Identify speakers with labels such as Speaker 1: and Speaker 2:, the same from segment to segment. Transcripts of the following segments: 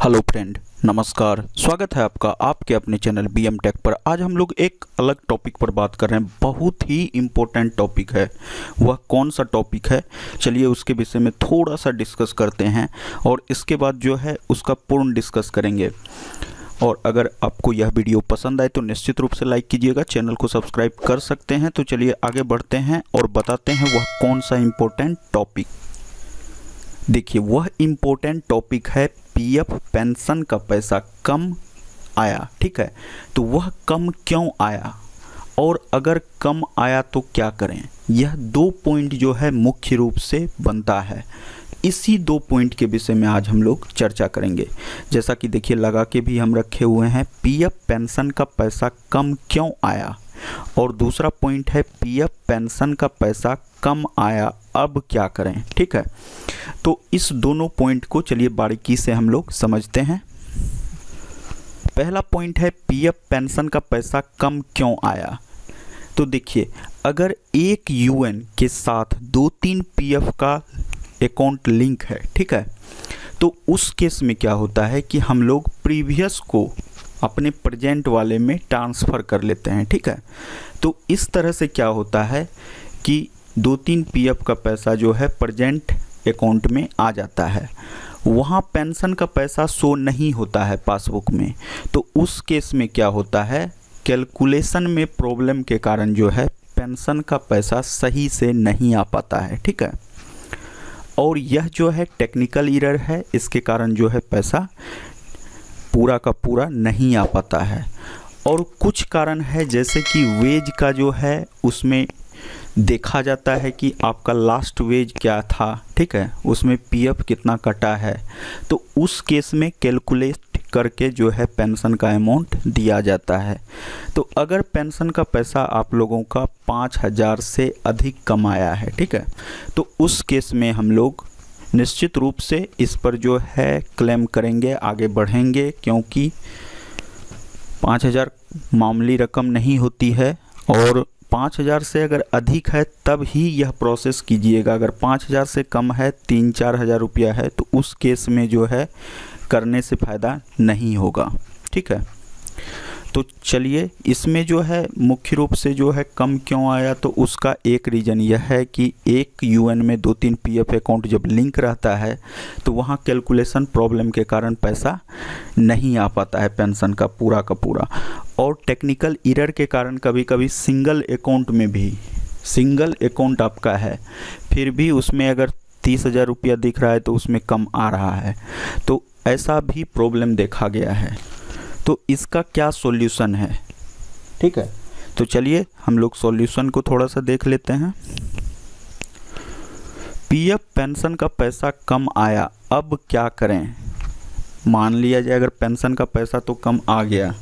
Speaker 1: Hello friend, नमस्कार। स्वागत है आपका आपके अपने चैनल बीएम टेक पर। आज हम लोग एक अलग टॉपिक पर बात कर रहे हैं। बहुत ही इम्पोर्टेंट टॉपिक है। वह कौन सा टॉपिक है, चलिए उसके विषय में थोड़ा सा डिस्कस करते हैं और इसके बाद जो है उसका पूर्ण डिस्कस करेंगे। और अगर आपको यह वीडियो पसंद आए तो निश्चित रूप से लाइक कीजिएगा, चैनल को सब्सक्राइब कर सकते हैं। तो चलिए आगे बढ़ते हैं और बताते हैं वह कौन सा इम्पोर्टेंट टॉपिक। देखिए, वह इम्पोर्टेंट टॉपिक है पीएफ पेंशन का पैसा कम आया। ठीक है, तो वह कम क्यों आया और अगर कम आया तो क्या करें, यह दो पॉइंट जो है मुख्य रूप से बनता है। इसी दो पॉइंट के विषय में आज हम लोग चर्चा करेंगे। जैसा कि देखिए लगा के भी हम रखे हुए हैं, पीएफ पेंशन का पैसा कम क्यों आया, और दूसरा पॉइंट है पीएफ पेंशन का पैसा कम आया अब क्या करें। ठीक है, तो इस दोनों पॉइंट को चलिए बारीकी से हम लोग समझते हैं। पहला पॉइंट है पीएफ पेंशन का पैसा कम क्यों आया। तो देखिए, अगर एक यूएन के साथ 2-3 पीएफ का अकाउंट लिंक है, ठीक है, तो उस केस में क्या होता है कि हम लोग प्रीवियस को अपने प्रेजेंट वाले में ट्रांसफ़र कर लेते हैं। ठीक है, तो इस तरह से क्या होता है कि 2-3 पीएफ का पैसा जो है प्रेजेंट अकाउंट में आ जाता है, वहाँ पेंशन का पैसा शो नहीं होता है पासबुक में। तो उस केस में क्या होता है, कैलकुलेशन में प्रॉब्लम के कारण जो है पेंशन का पैसा सही से नहीं आ पाता है। ठीक है, और यह जो है टेक्निकल एरर है, इसके कारण जो है पैसा पूरा का पूरा नहीं आ पाता है। और कुछ कारण है जैसे कि वेज का जो है उसमें देखा जाता है कि आपका लास्ट वेज क्या था, ठीक है, उसमें पीएफ कितना कटा है, तो उस केस में कैलकुलेट करके जो है पेंशन का अमाउंट दिया जाता है। तो अगर पेंशन का पैसा आप लोगों का 5,000 से अधिक कमाया है, ठीक है, तो उस केस में हम लोग निश्चित रूप से इस पर जो है क्लेम करेंगे, आगे बढ़ेंगे, क्योंकि 5,000 मामूली रकम नहीं होती है और 5,000 से अगर अधिक है तब ही यह प्रोसेस कीजिएगा। अगर 5,000 से कम है, 3-4 हज़ार रुपया है, तो उस केस में जो है करने से फ़ायदा नहीं होगा। ठीक है, तो चलिए इसमें जो है मुख्य रूप से जो है कम क्यों आया, तो उसका एक रीज़न यह है कि एक यूएन में 2-3 पीएफ अकाउंट जब लिंक रहता है तो वहाँ कैलकुलेशन प्रॉब्लम के कारण पैसा नहीं आ पाता है पेंशन का पूरा। और टेक्निकल एरर के कारण कभी कभी सिंगल अकाउंट में भी, सिंगल अकाउंट आपका है फिर भी उसमें अगर 30,000 रुपया दिख रहा है तो उसमें कम आ रहा है, तो ऐसा भी प्रॉब्लम देखा गया है। तो इसका क्या सॉल्यूशन है, ठीक है, तो चलिए हम लोग सॉल्यूशन को थोड़ा सा देख लेते हैं। पीएफ पेंशन का पैसा कम आया अब क्या करें। मान लिया जाए अगर पेंशन का पैसा तो कम आ गया,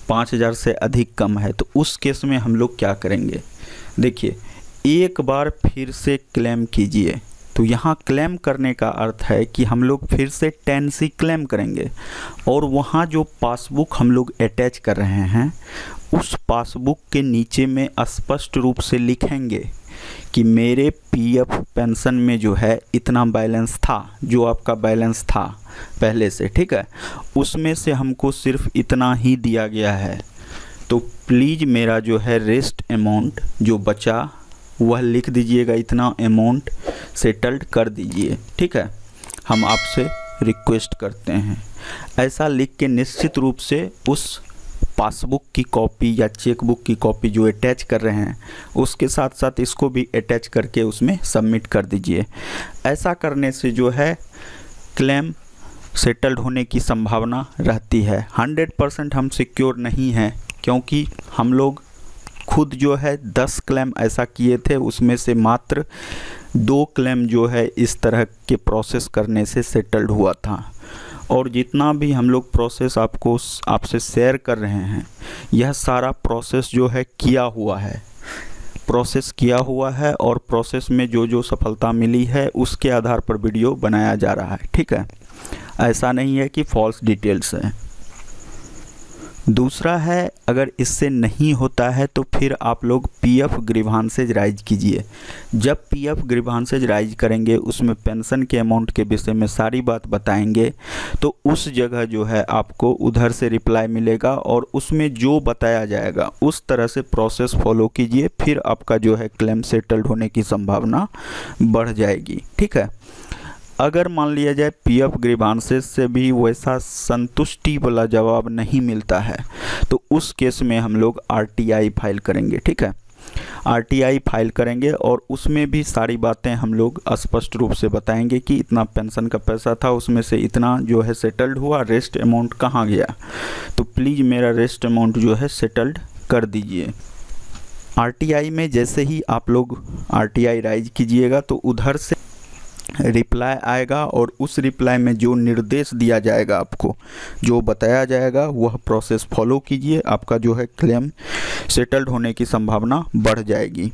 Speaker 1: 5,000 से अधिक कम है, तो उस केस में हम लोग क्या करेंगे। देखिए, एक बार फिर से क्लेम कीजिए। तो यहाँ क्लेम करने का अर्थ है कि हम लोग फिर से 10C क्लेम करेंगे और वहाँ जो पासबुक हम लोग अटैच कर रहे हैं उस पासबुक के नीचे में स्पष्ट रूप से लिखेंगे कि मेरे पीएफ पेंशन में जो है इतना बैलेंस था, जो आपका बैलेंस था पहले से, ठीक है, उसमें से हमको सिर्फ इतना ही दिया गया है, तो प्लीज़ मेरा जो है रेस्ट अमाउंट जो बचा वह लिख दीजिएगा, इतना अमाउंट सेटल्ड कर दीजिए। ठीक है, हम आपसे रिक्वेस्ट करते हैं। ऐसा लिख के निश्चित रूप से उस पासबुक की कॉपी या चेकबुक की कॉपी जो अटैच कर रहे हैं उसके साथ साथ इसको भी अटैच करके उसमें सबमिट कर दीजिए। ऐसा करने से जो है क्लेम सेटल्ड होने की संभावना रहती है। 100% हम सिक्योर नहीं हैं, क्योंकि हम लोग खुद जो है 10 क्लेम ऐसा किए थे, उसमें से मात्र 2 क्लेम जो है इस तरह के प्रोसेस करने से सेटल्ड हुआ था। और जितना भी हम लोग प्रोसेस आपसे शेयर कर रहे हैं, यह सारा प्रोसेस जो है किया हुआ है और प्रोसेस में जो सफलता मिली है उसके आधार पर वीडियो बनाया जा रहा है। ठीक है, ऐसा नहीं है कि फॉल्स डिटेल्स है। दूसरा है, अगर इससे नहीं होता है तो फिर आप लोग पीएफ ग्रीवांसेज राइज कीजिए। जब पीएफ ग्रीवांसेज राइज करेंगे, उसमें पेंशन के अमाउंट के विषय में सारी बात बताएंगे, तो उस जगह जो है आपको उधर से रिप्लाई मिलेगा और उसमें जो बताया जाएगा उस तरह से प्रोसेस फॉलो कीजिए, फिर आपका जो है क्लेम सेटल्ड होने की संभावना बढ़ जाएगी। ठीक है। अगर मान लिया जाए पीएफ ग्रीवांसेस से भी वैसा संतुष्टि वाला जवाब नहीं मिलता है, तो उस केस में हम लोग आरटीआई फाइल करेंगे। ठीक है, आरटीआई फाइल करेंगे और उसमें भी सारी बातें हम लोग स्पष्ट रूप से बताएंगे कि इतना पेंशन का पैसा था, उसमें से इतना जो है सेटल्ड हुआ, रेस्ट अमाउंट कहाँ गया, तो प्लीज़ मेरा रेस्ट अमाउंट जो है सेटल्ड कर दीजिए। आरटीआई में जैसे ही आप लोग आरटीआई राइज कीजिएगा तो उधर से रिप्लाई आएगा और उस रिप्लाई में जो निर्देश दिया जाएगा, आपको जो बताया जाएगा वह प्रोसेस फॉलो कीजिए, आपका जो है क्लेम सेटल्ड होने की संभावना बढ़ जाएगी।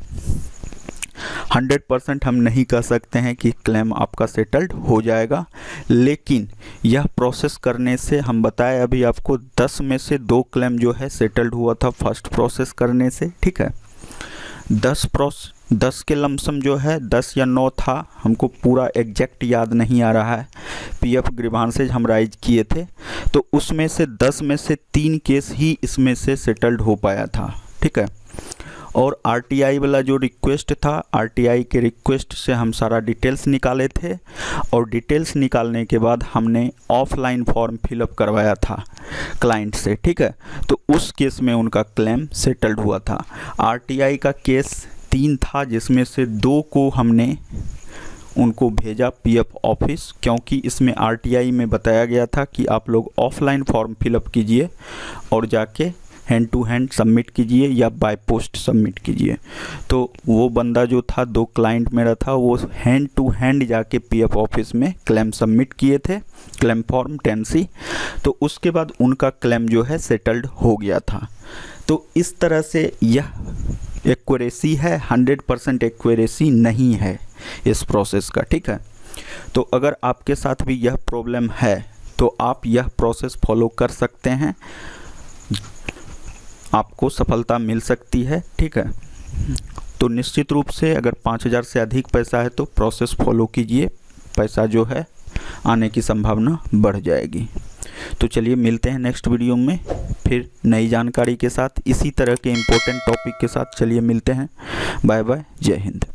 Speaker 1: 100% हम नहीं कह सकते हैं कि क्लेम आपका सेटल्ड हो जाएगा, लेकिन यह प्रोसेस करने से हम बताए अभी आपको 10 में से 2 क्लेम जो है सेटल्ड हुआ था फर्स्ट प्रोसेस करने से। ठीक है, 10 के लमसम जो है 10 या 9 था, हमको पूरा एग्जैक्ट याद नहीं आ रहा है। पीएफ ग्रीवांसेज हम राइज किए थे तो उसमें से 10 में से 3 केस ही इसमें से सेटल्ड हो पाया था। ठीक है, और आरटीआई वाला जो रिक्वेस्ट था, आरटीआई के रिक्वेस्ट से हम सारा डिटेल्स निकाले थे और डिटेल्स निकालने के बाद हमने ऑफलाइन फॉर्म फिलअप करवाया था क्लाइंट से। ठीक है, तो उस केस में उनका क्लेम सेटल्ड हुआ था। आरटीआई का केस 3 था, जिसमें से 2 को हमने उनको भेजा पीएफ ऑफिस, क्योंकि इसमें आरटीआई में बताया गया था कि आप लोग ऑफलाइन फॉर्म फिलअप कीजिए और जाके हैंड टू हैंड सबमिट कीजिए या बाय पोस्ट सबमिट कीजिए। तो वो बंदा जो था, 2 क्लाइंट मेरा था, वो हैंड टू हैंड जाके पीएफ ऑफिस में क्लेम सबमिट किए थे, क्लेम फॉर्म 10C। तो उसके बाद उनका क्लेम जो है सेटल्ड हो गया था। तो इस तरह से यह एक्यूरेसी है, 100% एक्यूरेसी नहीं है इस प्रोसेस का। ठीक है, तो अगर आपके साथ भी यह प्रॉब्लम है तो आप यह प्रोसेस फॉलो कर सकते हैं, आपको सफलता मिल सकती है। ठीक है, तो निश्चित रूप से अगर 5000 से अधिक पैसा है तो प्रोसेस फॉलो कीजिए, पैसा जो है आने की संभावना बढ़ जाएगी। तो चलिए मिलते हैं नेक्स्ट वीडियो में फिर नई जानकारी के साथ, इसी तरह के इम्पोर्टेंट टॉपिक के साथ। चलिए मिलते हैं, बाय बाय, जय हिंद।